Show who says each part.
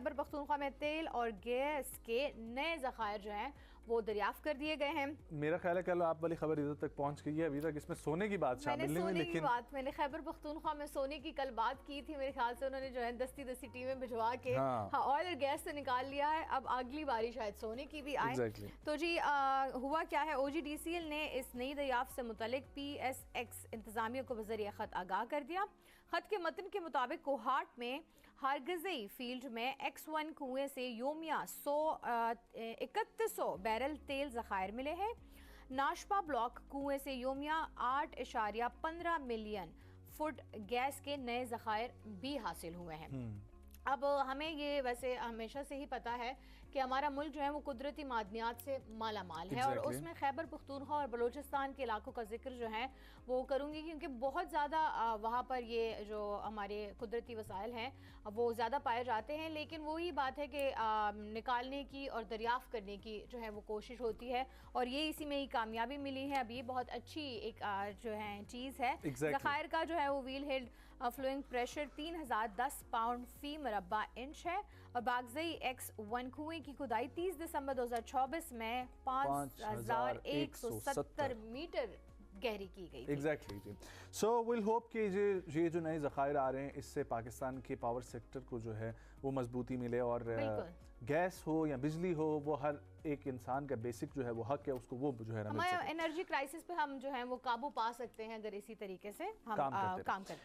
Speaker 1: खैबर पख्तूनख्वा में तेल और गैस के नए ज़खायर जो हैं वो दरियाफ्त कर दिए गए हैं।
Speaker 2: मेरा ख्याल है कल आप वाली खबर इधर तक पहुंच गई है, अभी तक इसमें सोने की बात शामिल नहीं हुई, लेकिन
Speaker 1: मैंने खैबर पख्तूनख्वा में सोने की कल बात की थी। मेरे ख्याल से उन्होंने जो है दस्ती टीमें भिजवा के ऑयल और गैस से निकाल लिया है। अब अगली बारी शायद सोने की भी आए। तो जी हुआ क्या है, OGDCL ने इस नई दरियाफ्त से मुतल्लिक PSX इंतजामिया को बज़रिया ख़त आगाह कर दिया। खत के मतन के मुताबिक कोहाट में हारगज़ई फील्ड में X1 कुएं से योमिया 3100 बैरल तेल ज़खायर मिले हैं। नाशपा ब्लॉक कुएं से योमिया 8.15 मिलियन फुट गैस के नए ज़खायर भी हासिल हुए हैं। अब हमें ये वैसे हमेशा से ही पता है कि हमारा मुल्क जो है वो कुदरती मादनियात से माला माल है और उसमें खैबर पख्तूनख्वा और बलूचिस्तान के इलाकों का जिक्र जो है वो करूँगी, क्योंकि बहुत ज़्यादा वहाँ पर ये जो हमारे कुदरती वसाइल हैं वो ज़्यादा पाए जाते हैं। लेकिन वही बात है कि निकालने की और दरियाफ़्त करने की जो है वो कोशिश होती है और ये इसी में ही कामयाबी मिली है। अब ये बहुत अच्छी एक जो है चीज़ है। ज़खायर का जो है वो wheel head flowing pressure 3010 pound फी मरबा इंच है और बागज़ई X1 कुएं की खुदाई 30 दिसंबर 2024 में 5170 मीटर गहरी की गई थी।
Speaker 2: एग्जैक्टली जी। सो विल होप कि ये जो नए ज़खायर आ रहे हैं इससे पाकिस्तान के पावर सेक्टर को जो है वो मजबूती मिले और गैस हो या बिजली हो वो हर एक इंसान का बेसिक जो है वो हक है, उसको वो जो है
Speaker 1: हमारे एनर्जी क्राइसिस पे हम जो है वो काबू पा सकते हैं अगर इसी तरीके से हम काम करते हैं।